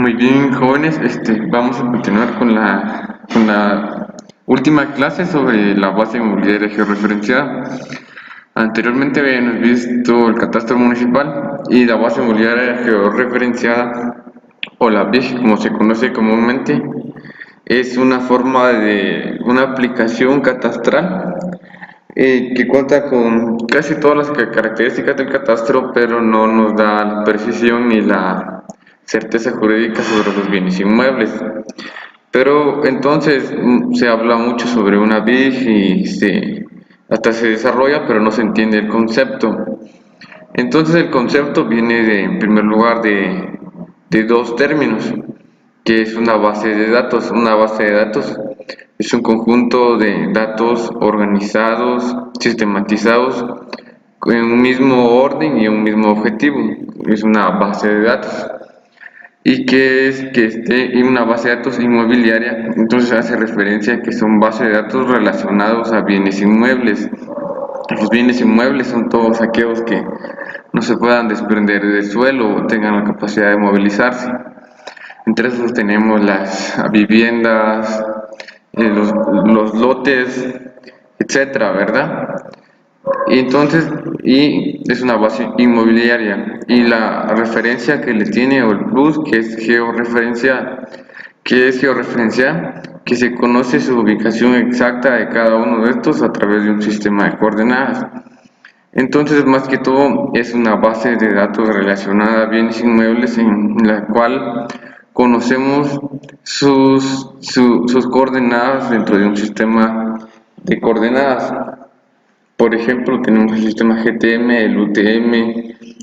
Muy bien, jóvenes, vamos a continuar con la última clase sobre la base inmobiliaria georreferenciada. Anteriormente habíamos visto el catastro municipal y la base inmobiliaria georreferenciada, o la BIG, como se conoce comúnmente, es una forma de una aplicación catastral que cuenta con casi todas las características del catastro, pero no nos da la precisión ni la certeza jurídica sobre los bienes inmuebles. Pero entonces se habla mucho sobre una BIG y hasta se desarrolla, pero no se entiende el concepto. Entonces el concepto viene en primer lugar de dos términos, que es una base de datos. Una base de datos es un conjunto de datos organizados, sistematizados, en un mismo orden y un mismo objetivo. Es una base de datos. ¿Y que es que esté en una base de datos inmobiliaria? Entonces hace referencia a que son bases de datos relacionados a bienes inmuebles. Los bienes inmuebles son todos aquellos que no se puedan desprender del suelo o tengan la capacidad de movilizarse. Entre esos tenemos las viviendas, los lotes, etcétera, ¿verdad? Y entonces, y es una base inmobiliaria. Y la referencia que le tiene o el plus, que es georreferencial. ¿Qué es georreferencial? Que se conoce su ubicación exacta de cada uno de estos a través de un sistema de coordenadas. Entonces, más que todo, es una base de datos relacionada a bienes inmuebles en la cual conocemos sus coordenadas dentro de un sistema de coordenadas. Por ejemplo, tenemos el sistema GTM, el UTM,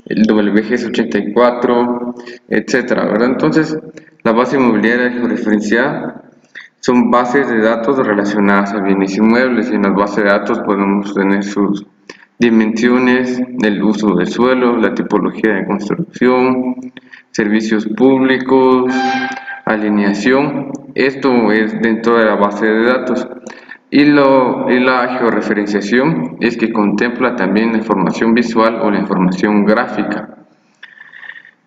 el WGS84, etcétera, ¿verdad? Entonces, la base inmobiliaria georreferenciada son bases de datos relacionadas a bienes inmuebles y en las bases de datos podemos tener sus dimensiones, el uso del suelo, la tipología de construcción, servicios públicos, alineación. Esto es dentro de la base de datos. Y la georreferenciación es que contempla también la información visual o la información gráfica.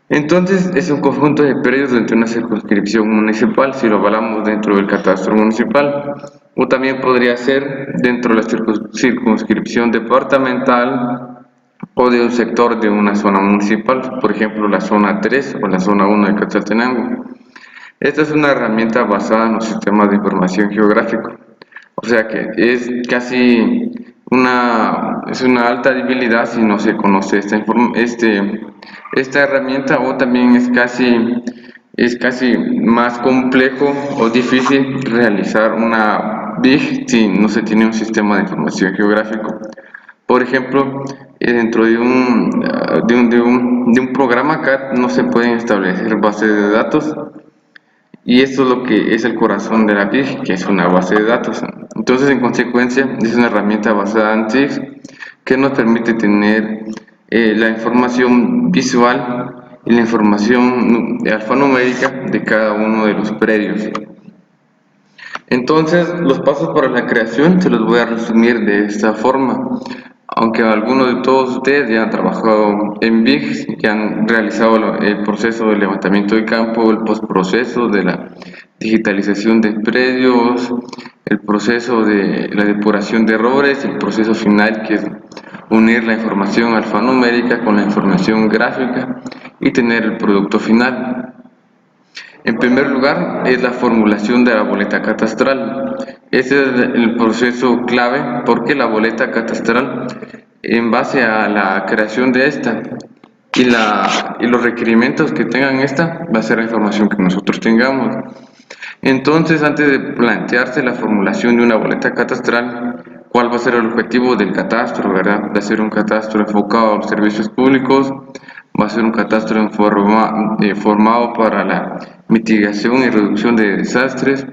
Entonces es un conjunto de predios dentro de una circunscripción municipal, si lo hablamos dentro del catastro municipal, o también podría ser dentro de la circunscripción departamental o de un sector de una zona municipal, por ejemplo la zona 3 o la zona 1 de Quetzaltenango. Esta es una herramienta basada en los sistemas de información geográfico. O sea que es casi es una alta debilidad si no se conoce esta herramienta, o también es casi más complejo o difícil realizar una BIG si no se tiene un sistema de información geográfico. Por ejemplo, dentro de un programa CAD no se pueden establecer bases de datos, y esto es lo que es el corazón de la BIG, que es una base de datos. Entonces, en consecuencia, es una herramienta basada en TIFF que nos permite tener la información visual y la información alfanumérica de cada uno de los predios. Entonces, los pasos para la creación se los voy a resumir de esta forma. Aunque algunos de todos ustedes ya han trabajado en BIG, que han realizado el proceso de levantamiento de campo, el postproceso de la digitalización de predios, el proceso de la depuración de errores, el proceso final, que es unir la información alfanumérica con la información gráfica y tener el producto final. En primer lugar, es la formulación de la boleta catastral. Ese es el proceso clave, porque la boleta catastral, en base a la creación de esta y los requerimientos que tengan esta, va a ser la información que nosotros tengamos. Entonces, antes de plantearse la formulación de una boleta catastral, ¿cuál va a ser el objetivo del catastro, verdad? Va a ser un catastro enfocado a los servicios públicos, va a ser un catastro formado para la mitigación y reducción de desastres,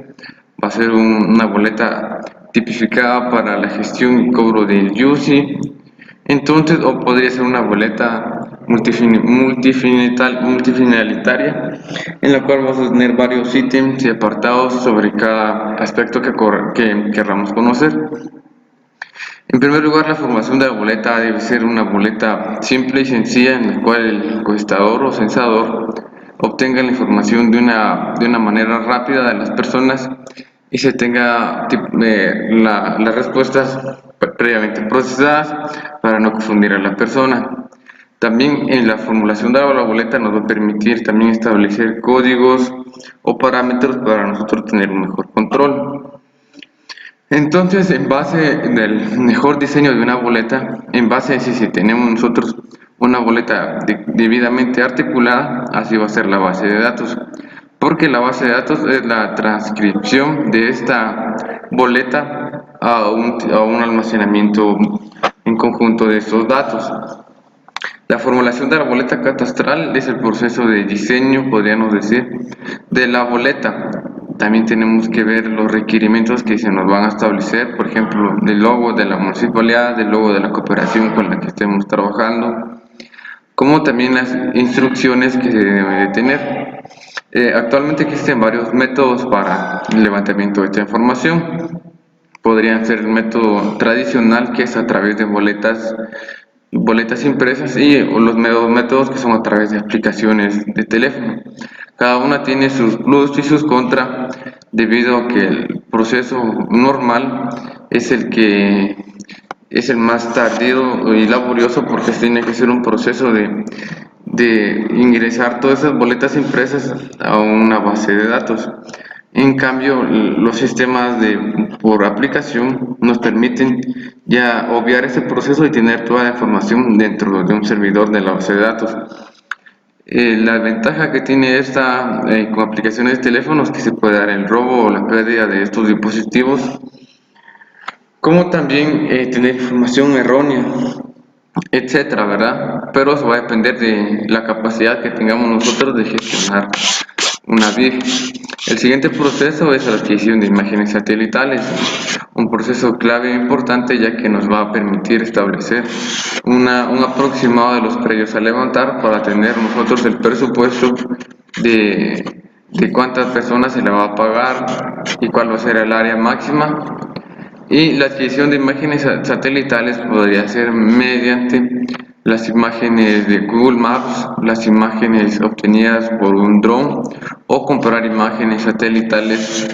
va a ser una boleta tipificada para la gestión y cobro del UCI. Entonces, o podría ser una boleta multifinalitaria, en la cual vamos a tener varios ítems y apartados sobre cada aspecto que querramos conocer. En primer lugar, la formación de la boleta debe ser una boleta simple y sencilla, en la cual el encuestador o censador obtenga la información de una manera rápida de las personas y se tenga las respuestas previamente procesadas para no confundir a la persona. También en la formulación de la boleta nos va a permitir también establecer códigos o parámetros para nosotros tener un mejor control. Entonces, en base del mejor diseño de una boleta, en base a si tenemos nosotros una boleta debidamente articulada, así va a ser la base de datos, porque la base de datos es la transcripción de esta boleta a un almacenamiento en conjunto de estos datos. La formulación de la boleta catastral es el proceso de diseño, podríamos decir, de la boleta. También tenemos que ver los requerimientos que se nos van a establecer, por ejemplo, del logo de la municipalidad, del logo de la cooperación con la que estemos trabajando, como también las instrucciones que se deben de tener. Actualmente existen varios métodos para el levantamiento de esta información. Podrían ser el método tradicional, que es a través de boletas impresas, y los métodos que son a través de aplicaciones de teléfono. Cada una tiene sus plus y sus contras, debido a que el proceso normal es el más tardío y laborioso, porque tiene que ser un proceso de ingresar todas esas boletas impresas a una base de datos. En cambio, los sistemas por aplicación nos permiten ya obviar ese proceso y tener toda la información dentro de un servidor de la base de datos. La ventaja que tiene esta con aplicaciones de teléfonos es que se puede dar el robo o la pérdida de estos dispositivos, como también tener información errónea, etcétera, ¿verdad? Pero eso va a depender de la capacidad que tengamos nosotros de gestionar una BIG. El siguiente proceso es la adquisición de imágenes satelitales, un proceso clave e importante, ya que nos va a permitir establecer un aproximado de los predios a levantar para tener nosotros el presupuesto de cuántas personas se le va a pagar y cuál va a ser el área máxima. Y la adquisición de imágenes satelitales podría ser mediante las imágenes de Google Maps, las imágenes obtenidas por un dron, o comprar imágenes satelitales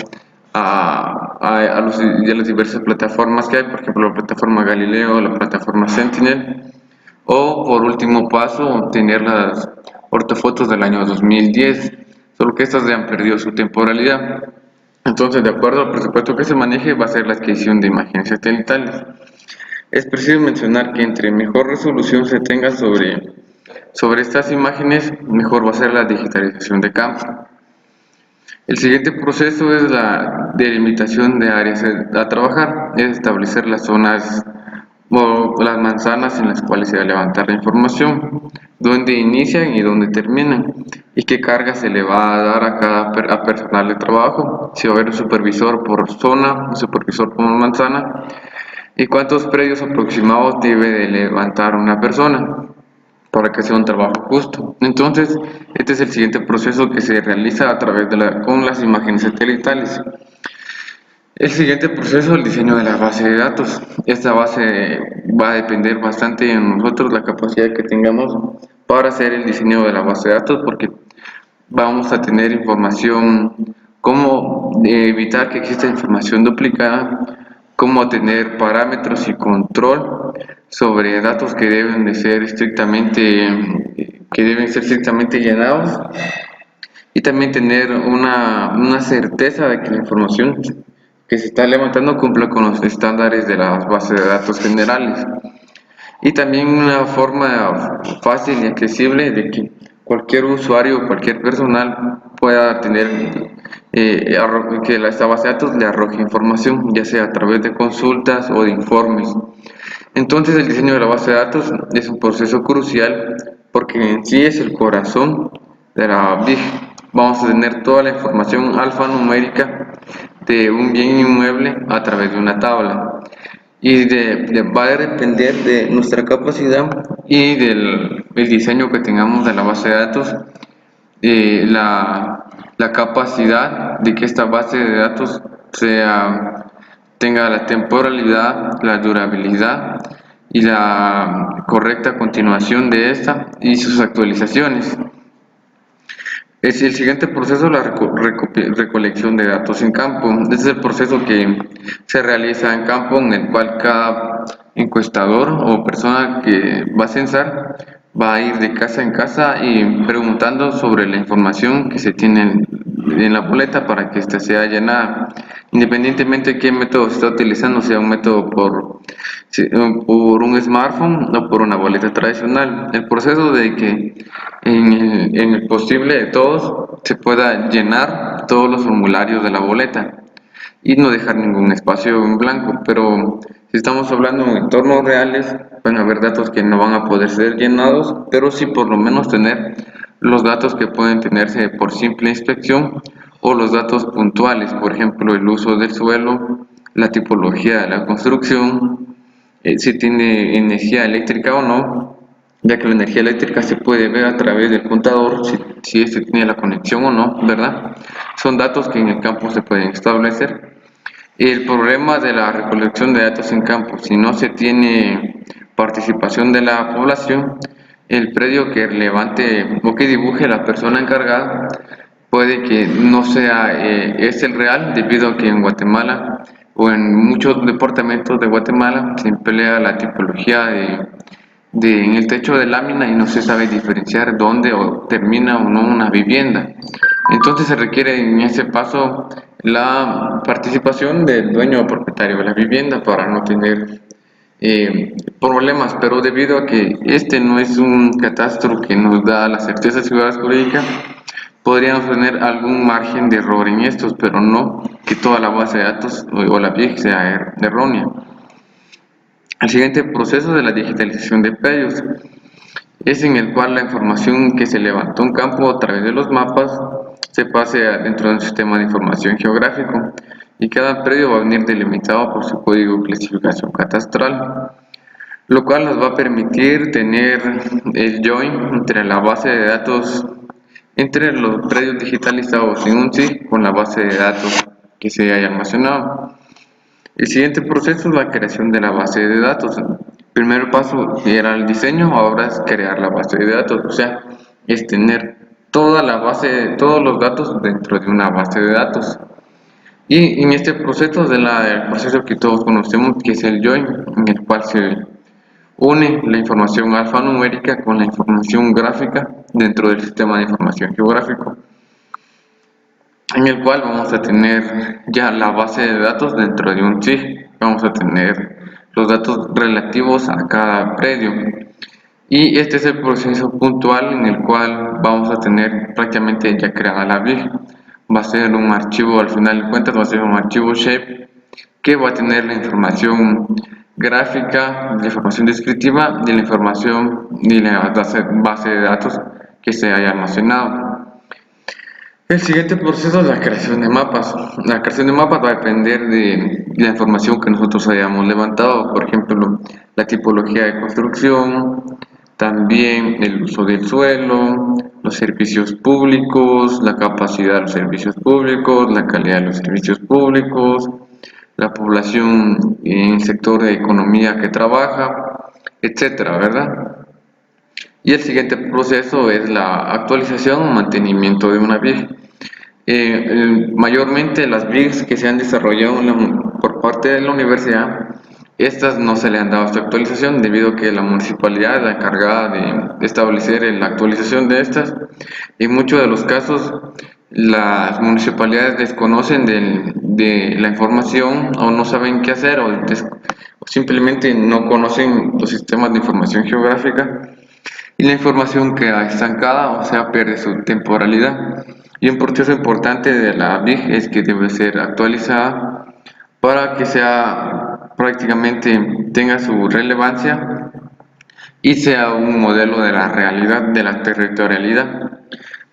a las diversas plataformas que hay, por ejemplo la plataforma Galileo, la plataforma Sentinel, o por último paso obtener las ortofotos del año 2010, solo que estas ya han perdido su temporalidad. Entonces, de acuerdo al presupuesto que se maneje, va a ser la adquisición de imágenes satelitales. Es preciso mencionar que entre mejor resolución se tenga sobre estas imágenes, mejor va a ser la digitalización de campo. El siguiente proceso es la delimitación de áreas a trabajar, es establecer las zonas o las manzanas en las cuales se va a levantar la información, dónde inician y dónde terminan, y qué carga se le va a dar a cada personal de trabajo, si va a haber un supervisor por zona, un supervisor por manzana, y cuántos predios aproximados debe de levantar una persona para que sea un trabajo justo. Entonces, este es el siguiente proceso que se realiza a través con las imágenes satelitales. El siguiente proceso es el diseño de la base de datos. Esta base va a depender bastante de nosotros, la capacidad que tengamos para hacer el diseño de la base de datos, porque vamos a tener información, cómo evitar que exista información duplicada, cómo tener parámetros y control sobre datos que deben ser estrictamente llenados, y también tener una certeza de que la información que se está levantando cumpla con los estándares de las bases de datos generales, y también una forma fácil y accesible de que cualquier usuario o cualquier personal pueda tener que esta base de datos le arroje información, ya sea a través de consultas o de informes. Entonces, el diseño de la base de datos es un proceso crucial, porque en sí es el corazón de la BIG. Vamos a tener toda la información alfanumérica de un bien inmueble a través de una tabla, y va a depender de nuestra capacidad y del diseño que tengamos de la base de datos, la capacidad de que esta base de datos tenga la temporalidad, la durabilidad y la correcta continuación de esta y sus actualizaciones. Es el siguiente proceso, la recolección de datos en campo. Este es el proceso que se realiza en campo, en el cual cada encuestador o persona que va a censar va a ir de casa en casa y preguntando sobre la información que se tiene en la boleta para que ésta sea llenada, independientemente de qué método se está utilizando, sea un método por un smartphone o por una boleta tradicional. El proceso de que en el posible de todos se pueda llenar todos los formularios de la boleta y no dejar ningún espacio en blanco, pero si estamos hablando en entornos reales, van a haber datos que no van a poder ser llenados, pero sí por lo menos tener los datos que pueden tenerse por simple inspección o los datos puntuales, por ejemplo, el uso del suelo, la tipología de la construcción, si tiene energía eléctrica o no, ya que la energía eléctrica se puede ver a través del contador si este tiene la conexión o no, ¿verdad? Son datos que en el campo se pueden establecer. El problema de la recolección de datos en campo, si no se tiene participación de la población, el predio que levante o que dibuje la persona encargada puede que no sea es el real, debido a que en Guatemala o en muchos departamentos de Guatemala se emplea la tipología en el techo de lámina y no se sabe diferenciar dónde termina o no una vivienda. Entonces se requiere en ese paso la participación del dueño o propietario de la vivienda para no tener problemas, pero debido a que este no es un catastro que nos da la certeza de seguridad jurídica, podríamos tener algún margen de error en estos, pero no que toda la base de datos o la vieja sea errónea. El siguiente proceso de la digitalización de predios es en el cual la información que se levantó en campo a través de los mapas se pase dentro de un sistema de información geográfico y cada predio va a venir delimitado por su código de clasificación catastral, lo cual nos va a permitir tener el join entre la base de datos, entre los predios digitalizados en un SIG con la base de datos que se haya almacenado. El siguiente proceso es la creación de la base de datos. El primer paso era el diseño, ahora es crear la base de datos, o sea, es tener toda la base, todos los datos dentro de una base de datos. Y en este proceso el proceso que todos conocemos, que es el join, en el cual se une la información alfanumérica con la información gráfica dentro del sistema de información geográfico, en el cual vamos a tener ya la base de datos dentro de un SIG. Vamos a tener los datos relativos a cada predio. Y este es el proceso puntual en el cual vamos a tener prácticamente ya creada la BIG. Va a ser un archivo, al final de cuentas va a ser un archivo shape que va a tener la información gráfica, la información descriptiva y la información y la base de datos que se haya almacenado. El siguiente proceso es la creación de mapas. La creación de mapas va a depender de la información que nosotros hayamos levantado, por ejemplo, la tipología de construcción, también el uso del suelo, los servicios públicos, la capacidad de los servicios públicos, la calidad de los servicios públicos, la población en el sector de economía que trabaja, etcétera, ¿verdad? Y el siguiente proceso es la actualización o mantenimiento de una BIG. Mayormente las BIGs que se han desarrollado por parte de la universidad, estas no se le han dado su actualización debido a que la municipalidad es la encargada de establecer la actualización de estas. En muchos de los casos, las municipalidades desconocen de la información o no saben qué hacer o simplemente no conocen los sistemas de información geográfica y la información queda estancada, o sea, pierde su temporalidad. Y un proceso importante de la BIG es que debe ser actualizada para que sea prácticamente tenga su relevancia y sea un modelo de la realidad, de la territorialidad.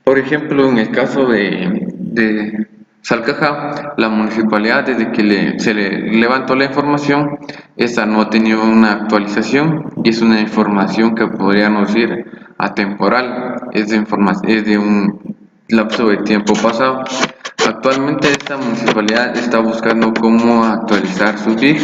Por ejemplo, en el caso de Salcajá, la municipalidad desde que se le levantó la información, esta no ha tenido una actualización y es una información que podríamos ir atemporal, es de un lapso de tiempo pasado. Actualmente esta municipalidad está buscando cómo actualizar su BIG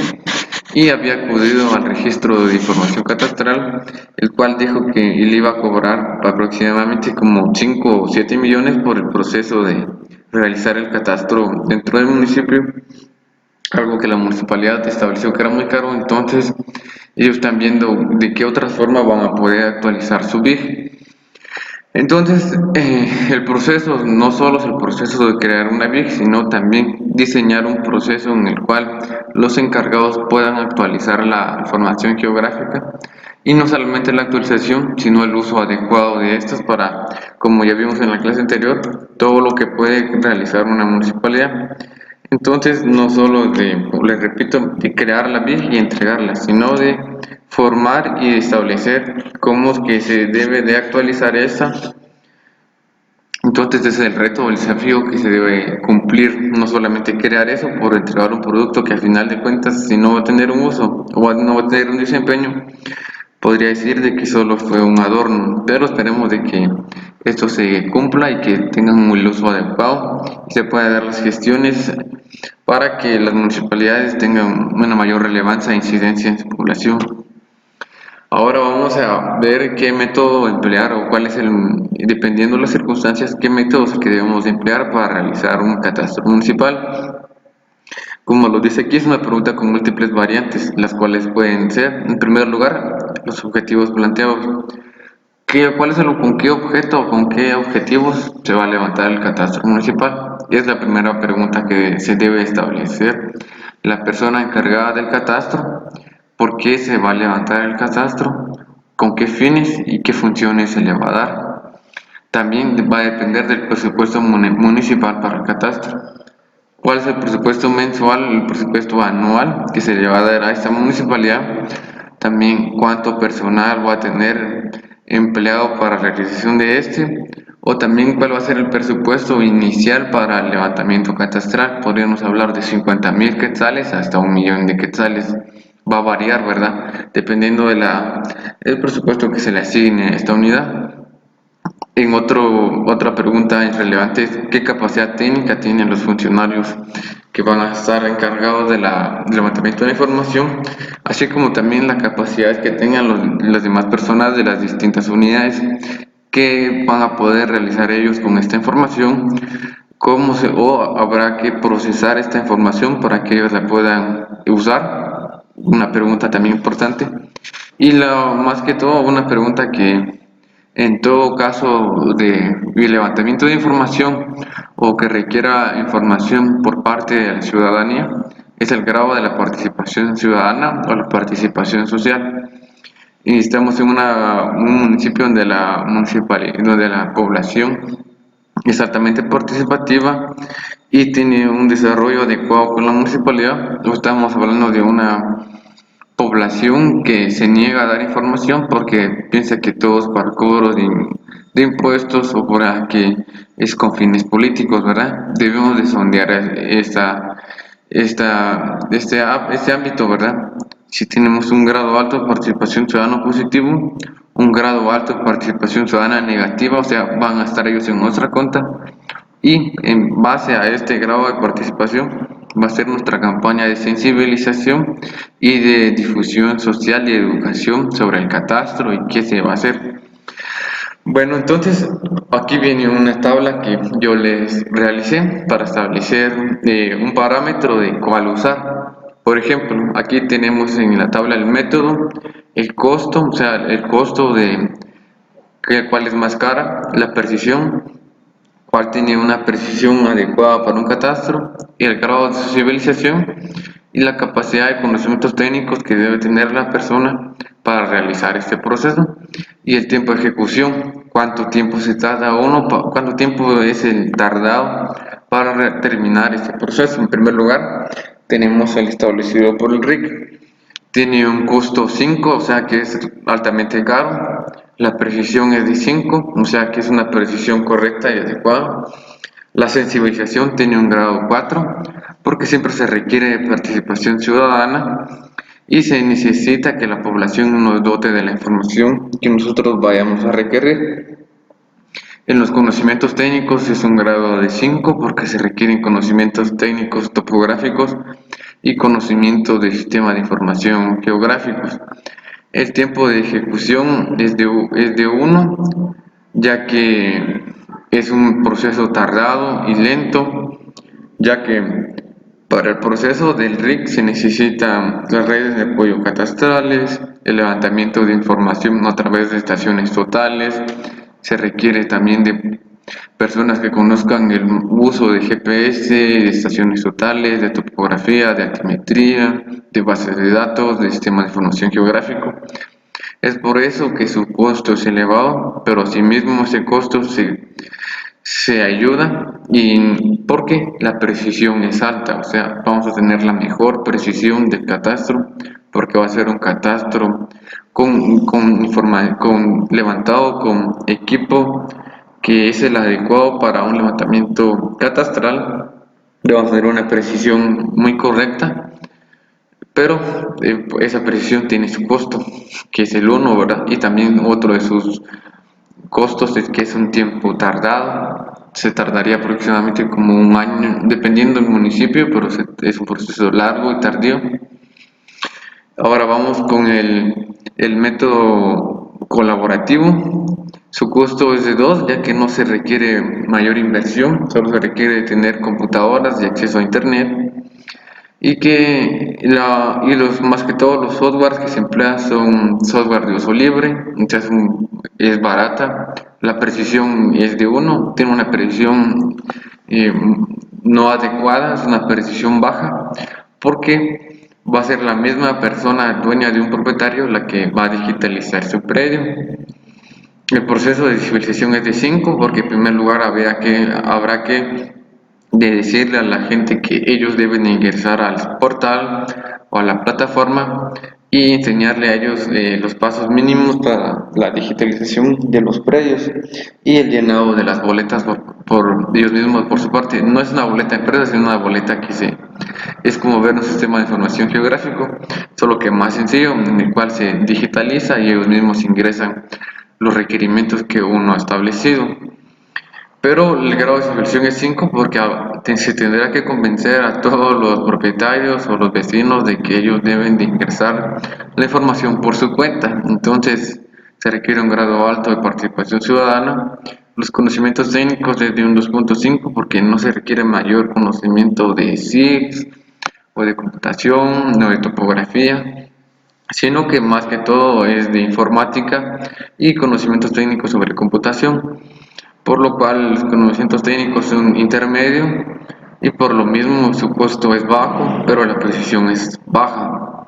y había acudido al registro de información catastral, el cual dijo que le iba a cobrar aproximadamente como 5 o 7 millones por el proceso de realizar el catastro dentro del municipio, algo que la municipalidad estableció que era muy caro. Entonces ellos están viendo de qué otra forma van a poder actualizar su BIG. Entonces, el proceso no solo es el proceso de crear una BIG, sino también diseñar un proceso en el cual los encargados puedan actualizar la información geográfica, y no solamente la actualización, sino el uso adecuado de estas para, como ya vimos en la clase anterior, todo lo que puede realizar una municipalidad. Entonces, no solo les repito, de crear la BIG y entregarla, sino de formar y establecer cómo es que se debe de actualizar esta. Entonces, ese es el reto, el desafío que se debe cumplir, no solamente crear eso por entregar un producto que al final de cuentas, si no va a tener un uso o no va a tener un desempeño, podría decir de que solo fue un adorno, pero esperemos de que esto se cumpla y que tengan el uso adecuado y se puedan dar las gestiones para que las municipalidades tengan una mayor relevancia e incidencia en su población. Ahora vamos a ver qué método emplear o cuál es dependiendo de las circunstancias, qué métodos que debemos de emplear para realizar un catastro municipal. Como lo dice aquí, es una pregunta con múltiples variantes, las cuales pueden ser, en primer lugar, los objetivos planteados. ¿Cuál es con qué objeto o con qué objetivos se va a levantar el catastro municipal? Y es la primera pregunta que se debe establecer. La persona encargada del catastro, ¿por qué se va a levantar el catastro? ¿Con qué fines y qué funciones se le va a dar? También va a depender del presupuesto municipal para el catastro. ¿Cuál es el presupuesto mensual, el presupuesto anual que se le va a dar a esta municipalidad? También cuánto personal va a tener empleado para la realización de este, o también cuál va a ser el presupuesto inicial para el levantamiento catastral. Podríamos hablar de 50,000 quetzales hasta 1 millón de quetzales. Va a variar, ¿verdad? Dependiendo del presupuesto que se le asigne a esta unidad. Otra pregunta relevante es qué capacidad técnica tienen los funcionarios que van a estar encargados del levantamiento de la información, así como también la capacidad que tengan las demás personas de las distintas unidades que van a poder realizar ellos con esta información, o habrá que procesar esta información para que ellos la puedan usar. Una pregunta también importante. Y más que todo, una pregunta que en todo caso de levantamiento de información o que requiera información por parte de la ciudadanía es el grado de la participación ciudadana o la participación social. Y estamos en un municipio donde donde la población es altamente participativa y tiene un desarrollo adecuado con la municipalidad. No estamos hablando de una población que se niega a dar información porque piensa que todo es para cobro de impuestos o para que es con fines políticos, ¿verdad? Debemos de sondear este ámbito, ¿verdad? Si tenemos un grado alto de participación ciudadana positivo, un grado alto de participación ciudadana negativa, o sea, van a estar ellos en nuestra cuenta, y en base a este grado de participación va a ser nuestra campaña de sensibilización y de difusión social y educación sobre el catastro y qué se va a hacer. Bueno, entonces aquí viene una tabla que yo les realicé para establecer un parámetro de cuál usar. Por ejemplo, aquí tenemos en la tabla el método, el costo, o sea, el costo de cuál es más cara, la precisión, cuál tiene una precisión adecuada para un catastro, y el grado de sensibilización y la capacidad de conocimientos técnicos que debe tener la persona para realizar este proceso, y el tiempo de ejecución, cuánto tiempo se tarda cuánto tiempo es el tardado para terminar este proceso. En primer lugar, tenemos el establecido por el RIC. Tiene un costo 5, o sea que es altamente caro. La precisión es de 5, o sea que es una precisión correcta y adecuada. La sensibilización tiene un grado 4, porque siempre se requiere de participación ciudadana y se necesita que la población nos dote de la información que nosotros vayamos a requerir. En los conocimientos técnicos es un grado de 5 porque se requieren conocimientos técnicos topográficos y conocimiento del sistema de información geográficos. El tiempo de ejecución es de 1, ya que es un proceso tardado y lento, ya que para el proceso del RIC se necesitan las redes de apoyo catastrales, el levantamiento de información a través de estaciones totales, se requiere también de personas que conozcan el uso de GPS, de estaciones totales, de topografía, de altimetría, de bases de datos, de sistema de información geográfico. Es por eso que su costo es elevado, pero asimismo ese costo se ayuda y porque la precisión es alta, o sea, vamos a tener la mejor precisión del catastro porque va a ser un catastro levantado con equipo que es el adecuado para un levantamiento catastral. Le vamos a tener una precisión muy correcta, pero esa precisión tiene su costo, que es el 1, ¿verdad? Y también otro de sus costos es que es un tiempo tardado, se tardaría aproximadamente como un año, dependiendo del municipio, pero es un proceso largo y tardío. Ahora vamos con el método colaborativo. Su costo es de 2, ya que no se requiere mayor inversión, solo se requiere tener computadoras y acceso a internet. Más que todo los softwares que se emplean son software de uso libre, entonces es barata, la precisión es de 1, tiene una precisión eh, no adecuada, es una precisión baja, porque va a ser la misma persona dueña de un propietario la que va a digitalizar su predio. El proceso de civilización es de 5 porque en primer lugar habrá que de decirle a la gente que ellos deben ingresar al portal o a la plataforma y enseñarle a ellos los pasos mínimos para la digitalización de los predios y el llenado de las boletas por ellos mismos por su parte. No es una boleta de empresa, sino una boleta es como ver un sistema de información geográfico, solo que más sencillo, en el cual se digitaliza y ellos mismos ingresan los requerimientos que uno ha establecido. Pero el grado de suscripción es 5 porque se tendrá que convencer a todos los propietarios o los vecinos de que ellos deben de ingresar la información por su cuenta. Entonces se requiere un grado alto de participación ciudadana. Los conocimientos técnicos desde un 2.5 porque no se requiere mayor conocimiento de SIGS o de computación o de topografía, sino que más que todo es de informática y conocimientos técnicos sobre computación, por lo cual los conocimientos técnicos son intermedio y por lo mismo su costo es bajo, pero la precisión es baja.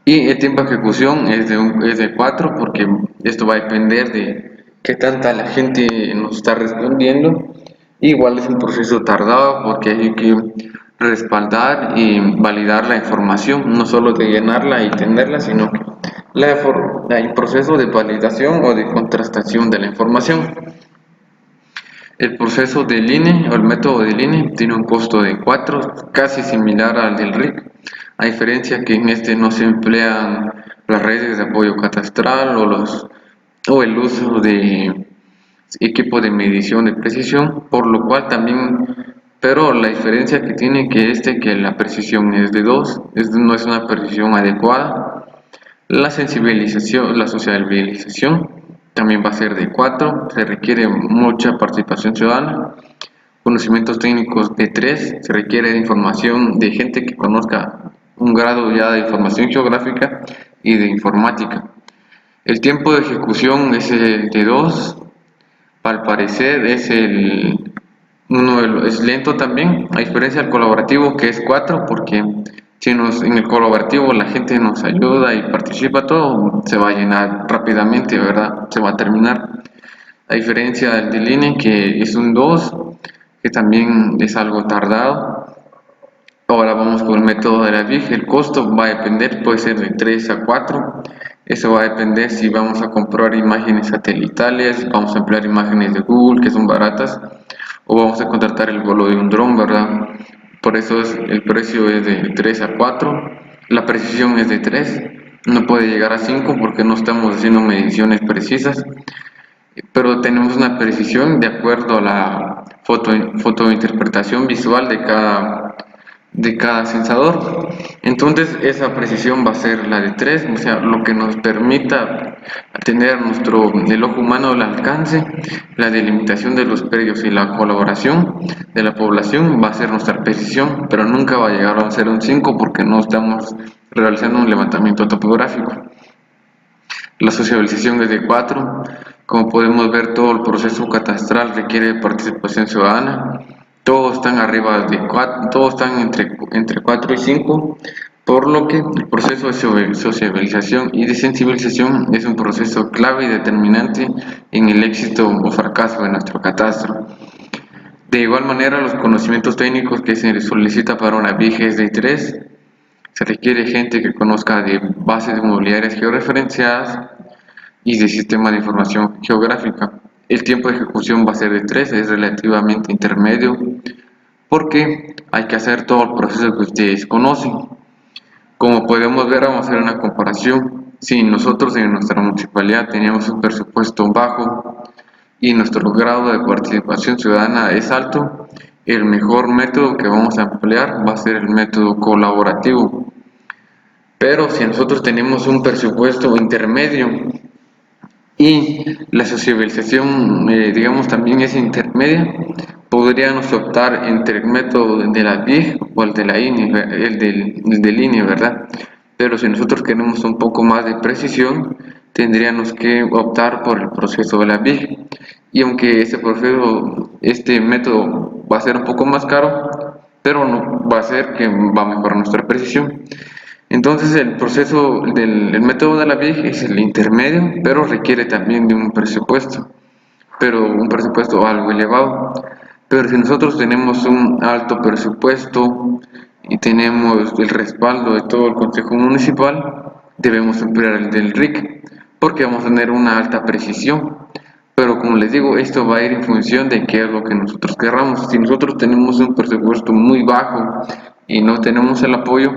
Y el tiempo de ejecución es de 4 porque esto va a depender de qué tanta la gente nos está respondiendo. Igual es un proceso tardado porque hay que respaldar y validar la información, no solo de llenarla y tenerla, sino que el proceso de validación o de contrastación de la información. El proceso del INE o el método del INE tiene un costo de 4, casi similar al del RIC, a diferencia que en este no se emplean las redes de apoyo catastral o el uso de equipo de medición de precisión, por lo cual también, pero la diferencia que tiene que la precisión es de 2, no es una precisión adecuada. La sociabilización también va a ser de 4, se requiere mucha participación ciudadana. Conocimientos técnicos de 3, se requiere de información de gente que conozca un grado ya de información geográfica y de informática. El tiempo de ejecución es el de 2, al parecer es lento también, a diferencia del colaborativo que es 4, porque si en el colaborativo la gente nos ayuda y participa todo, se va a llenar rápidamente, ¿verdad? Se va a terminar. A diferencia del INE que es un 2, que también es algo tardado. Ahora vamos con el método de la VIG. El costo va a depender, puede ser de 3 a 4. Eso va a depender si vamos a comprar imágenes satelitales, vamos a emplear imágenes de Google que son baratas, o vamos a contratar el vuelo de un dron, ¿verdad? Por eso el precio es de 3 a 4. La precisión es de 3. No puede llegar a 5 porque no estamos haciendo mediciones precisas. pero tenemos una precisión de acuerdo a la fotointerpretación visual de cada sensador. Entonces esa precisión va a ser la de 3, o sea, lo que nos permita tener el ojo humano al alcance, la delimitación de los predios y la colaboración de la población va a ser nuestra precisión, pero nunca va a llegar a ser un 5 porque no estamos realizando un levantamiento topográfico. La sociabilización es de 4. Como podemos ver, todo el proceso catastral requiere participación ciudadana. Todos están arriba de 4, todos están entre 4 y 5, por lo que el proceso de sociabilización y de sensibilización es un proceso clave y determinante en el éxito o fracaso de nuestro catastro. De igual manera, los conocimientos técnicos que se solicita para una BIG es de 3. Se requiere gente que conozca de bases inmobiliarias georreferenciadas y de sistema de información geográfica. El tiempo de ejecución va a ser de 3, es relativamente intermedio porque hay que hacer todo el proceso que ustedes conocen. Como podemos ver, vamos a hacer una comparación. Si nosotros en nuestra municipalidad teníamos un presupuesto bajo y nuestro grado de participación ciudadana es alto, el mejor método que vamos a emplear va a ser el método colaborativo. Pero si nosotros tenemos un presupuesto intermedio y la sociabilización, digamos, también es intermedia, podríamos optar entre el método de la BIG o el de la INE, el del INE, ¿verdad? Pero si nosotros queremos un poco más de precisión, tendríamos que optar por el proceso de la BIG. Y aunque este método va a ser un poco más caro, pero no va a ser que va a mejorar nuestra precisión. Entonces el método de la BIG es el intermedio, pero requiere también de un presupuesto, pero un presupuesto algo elevado. Pero si nosotros tenemos un alto presupuesto y tenemos el respaldo de todo el Consejo Municipal, debemos emplear el del RIC, porque vamos a tener una alta precisión. Pero como les digo, esto va a ir en función de qué es lo que nosotros querramos. Si nosotros tenemos un presupuesto muy bajo y no tenemos el apoyo,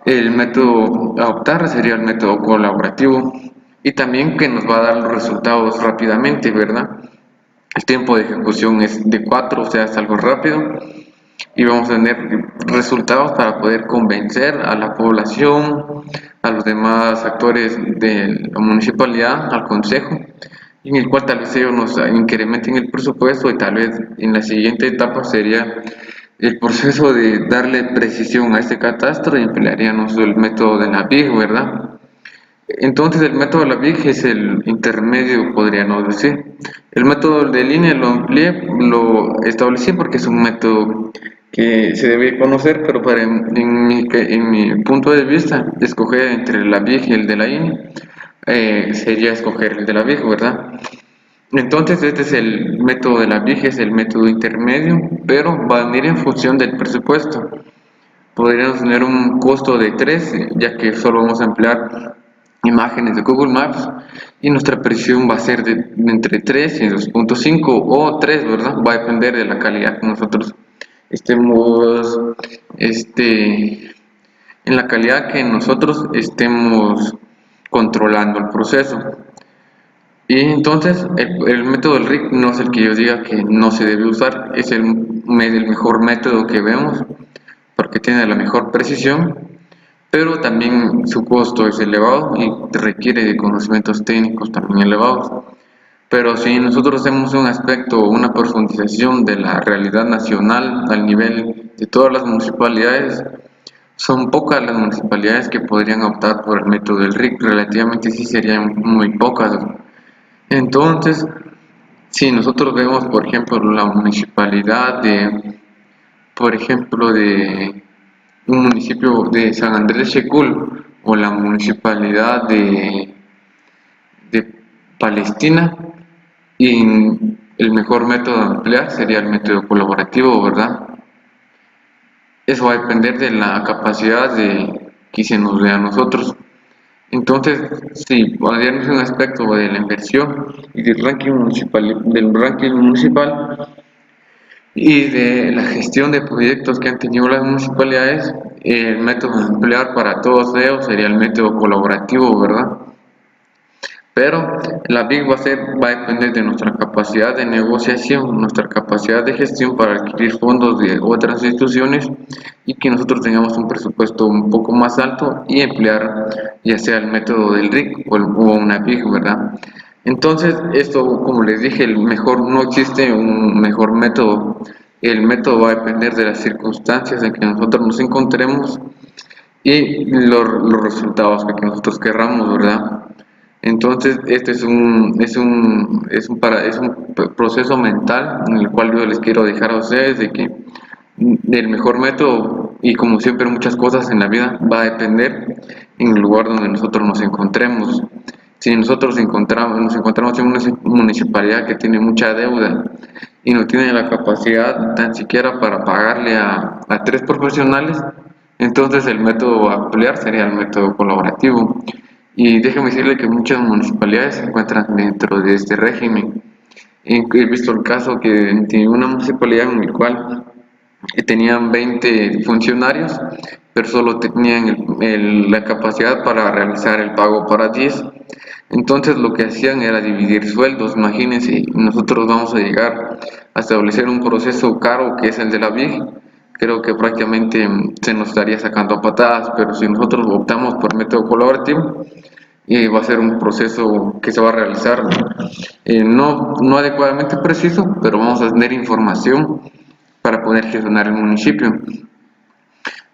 el método a optar sería el método colaborativo y también que nos va a dar los resultados rápidamente, ¿verdad? El tiempo de ejecución es de 4, o sea, es algo rápido y vamos a tener resultados para poder convencer a la población, a los demás actores de la municipalidad, al consejo, en el cual tal vez ellos nos incrementen el presupuesto y tal vez en la siguiente etapa sería el proceso de darle precisión a este catastro y emplearíamos el método de la BIG, ¿verdad? Entonces el método de la BIG es el intermedio, podríamos decir. El método de línea lo establecí porque es un método que se debe conocer, pero en mi punto de vista, escoger entre la BIG y el de la INE sería escoger el de la BIG, ¿verdad? Entonces este es el método de la BIG, es el método intermedio, pero va a venir en función del presupuesto. Podríamos tener un costo de 3, ya que solo vamos a emplear imágenes de Google Maps y nuestra precisión va a ser de entre 3 y 2.5 o 3, ¿verdad? Va a depender de la calidad que nosotros estemos en la calidad que nosotros estemos controlando el proceso. Y entonces el método del RIC no es el que yo diga que no se debe usar, es el mejor método que vemos porque tiene la mejor precisión, pero también su costo es elevado y requiere de conocimientos técnicos también elevados. Pero si nosotros hacemos un aspecto, una profundización de la realidad nacional al nivel de todas las municipalidades, son pocas las municipalidades que podrían optar por el método del RIC, relativamente sí serían muy pocas. Entonces, si nosotros vemos, por ejemplo, la municipalidad por ejemplo, de un municipio de San Andrés Checul o la municipalidad de Palestina, y el mejor método a emplear sería el método colaborativo, ¿verdad? Eso va a depender de la capacidad de que se nos dé a nosotros. Entonces, sí, podríamos un aspecto de la inversión y del ranking municipal y de la gestión de proyectos que han tenido las municipalidades, el método a emplear para todos ellos sería el método colaborativo, ¿verdad? Pero la BIC va a depender de nuestra capacidad de negociación, nuestra capacidad de gestión para adquirir fondos de otras instituciones y que nosotros tengamos un presupuesto un poco más alto y emplear ya sea el método del RIC o una BIC, ¿verdad? Entonces, esto, como les dije, no existe un mejor método. El método va a depender de las circunstancias en que nosotros nos encontremos y los resultados que nosotros querramos, ¿verdad? Entonces, este es un proceso mental en el cual yo les quiero dejar a ustedes de que el mejor método, y como siempre muchas cosas en la vida, va a depender en el lugar donde nosotros nos encontremos. Si nosotros nos encontramos en una municipalidad que tiene mucha deuda y no tiene la capacidad tan siquiera para pagarle a 3 profesionales, entonces el método a emplear sería el método colaborativo. Y déjeme decirle que muchas municipalidades se encuentran dentro de este régimen. He visto el caso que de una municipalidad en el cual tenían 20 funcionarios, pero solo tenían la capacidad para realizar el pago para 10. Entonces lo que hacían era dividir sueldos. Imagínense, nosotros vamos a llegar a establecer un proceso caro que es el de la BIG. Creo que prácticamente se nos estaría sacando a patadas, pero si nosotros optamos por método colaborativo, va a ser un proceso que se va a realizar no adecuadamente preciso, pero vamos a tener información para poder gestionar el municipio.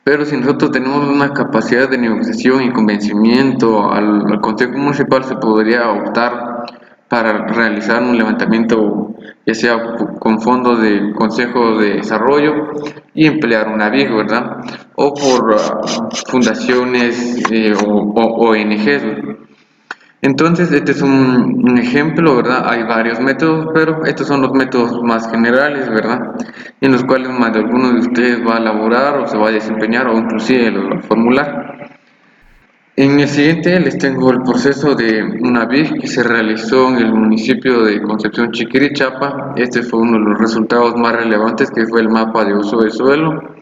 Pero si nosotros tenemos una capacidad de negociación y convencimiento al Consejo Municipal, se podría optar para realizar un levantamiento, ya sea con fondos del Consejo de Desarrollo y emplear una BIG, ¿verdad? O por fundaciones o ONGs. Entonces, este es un ejemplo, ¿verdad? Hay varios métodos, pero estos son los métodos más generales, ¿verdad? En los cuales más de alguno de ustedes va a elaborar o se va a desempeñar o inclusive lo va a formular. En el siguiente les tengo el proceso de una BIG que se realizó en el municipio de Concepción Chiquirichapa. Este fue uno de los resultados más relevantes, que fue el mapa de uso de suelo.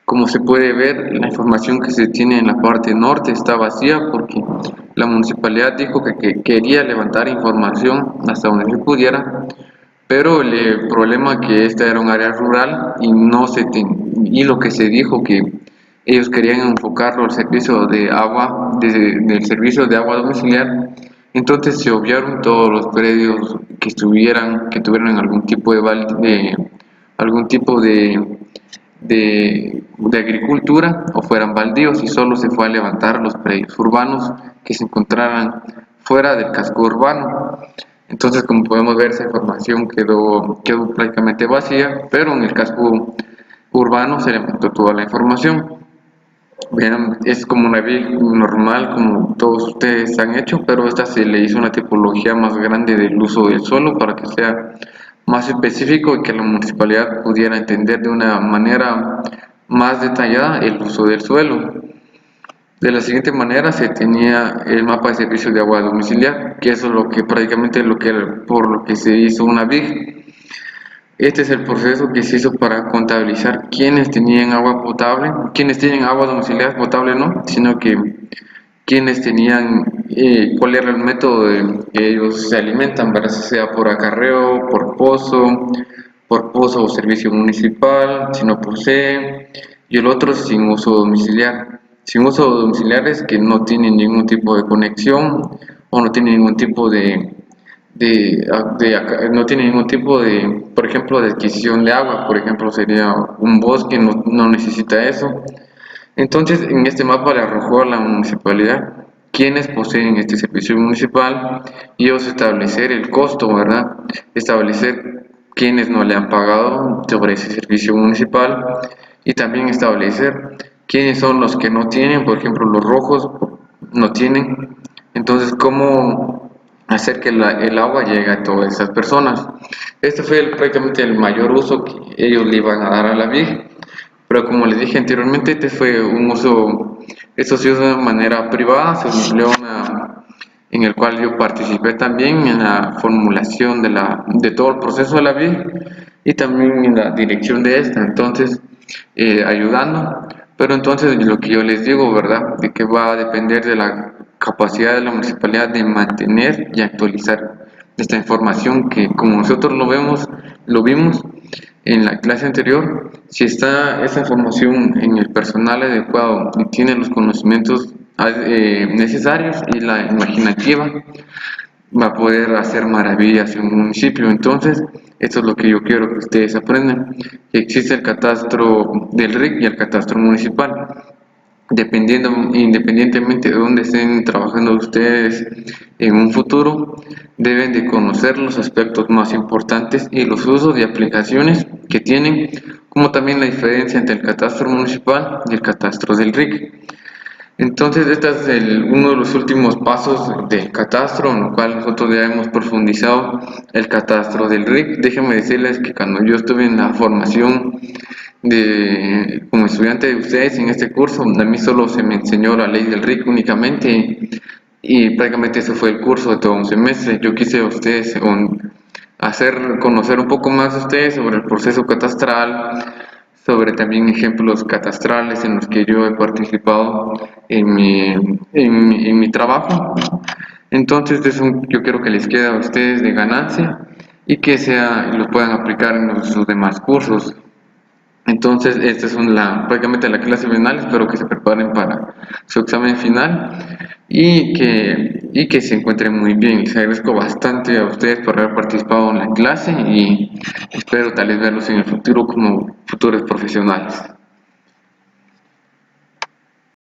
Como se puede ver, la información que se tiene en la parte norte está vacía porque la municipalidad dijo que quería levantar información hasta donde se pudiera, pero el problema es que esta era un área rural y y lo que se dijo que ellos querían enfocarlo al servicio de agua, del servicio de agua domiciliar, entonces se obviaron todos los predios que tuvieran algún tipo algún tipo de agricultura o fueran baldíos, y solo se fue a levantar los predios urbanos que se encontraran fuera del casco urbano. Entonces, como podemos ver, esa información quedó prácticamente vacía, pero en el casco urbano se levantó toda la información. Vean, es como una vía normal, como todos ustedes han hecho, pero esta se le hizo una tipología más grande del uso del suelo para que sea más específico y que la municipalidad pudiera entender de una manera más detallada el uso del suelo. De la siguiente manera se tenía el mapa de servicios de agua domiciliar, que eso es lo que prácticamente por lo que se hizo una BIG. Este es el proceso que se hizo para contabilizar quiénes tenían agua potable, quienes tienen agua domiciliar potable no, sino que quienes tenían, cuál era el método de que ellos se alimentan, ¿verdad? Sea por acarreo, por pozo o servicio municipal, si no posee, y el otro sin uso domiciliar. Sin uso domiciliar es que no tienen ningún tipo de conexión o no tienen ningún tipo no tiene ningún tipo de, por ejemplo, de adquisición de agua. Por ejemplo, sería un bosque, no necesita eso. Entonces, en este mapa le arrojó a la municipalidad quienes poseen este servicio municipal y ellos establecer el costo, ¿verdad? Establecer quienes no le han pagado sobre ese servicio municipal y también establecer quiénes son los que no tienen, por ejemplo, los rojos no tienen. Entonces, ¿cómo hacer que el agua llegue a todas esas personas? Este fue prácticamente el mayor uso que ellos le iban a dar a la VIG, pero como les dije anteriormente, este fue un uso, esto se hizo de manera privada, se empleó en el cual yo participé también en la formulación de todo el proceso de la VIG y también en la dirección de esta, entonces ayudando. Pero entonces lo que yo les digo, ¿verdad? De que va a depender capacidad de la municipalidad de mantener y actualizar esta información que, como nosotros lo vimos en la clase anterior, si está esa información en el personal adecuado y tiene los conocimientos necesarios y la imaginativa, va a poder hacer maravillas en un municipio. Entonces, esto es lo que yo quiero que ustedes aprendan, que existe el catastro del RIC y el catastro municipal. Independientemente de dónde estén trabajando ustedes en un futuro, deben de conocer los aspectos más importantes y los usos y aplicaciones que tienen, como también la diferencia entre el catastro municipal y el catastro del RIC. Entonces, este es uno de los últimos pasos del catastro, en lo cual nosotros ya hemos profundizado el catastro del RIC. Déjenme decirles que cuando yo estuve en la formación como estudiante de ustedes en este curso, a mí solo se me enseñó la ley del RIC únicamente y prácticamente ese fue el curso de todo un semestre. Yo quise a ustedes hacer conocer un poco más a ustedes sobre el proceso catastral, sobre también ejemplos catastrales en los que yo he participado en mi trabajo. Entonces, yo quiero que les quede a ustedes de ganancia y que lo puedan aplicar en sus demás cursos. Entonces, esta es prácticamente la clase final. Espero que se preparen para su examen final y que se encuentren muy bien. Les agradezco bastante a ustedes por haber participado en la clase y espero tal vez verlos en el futuro como futuros profesionales.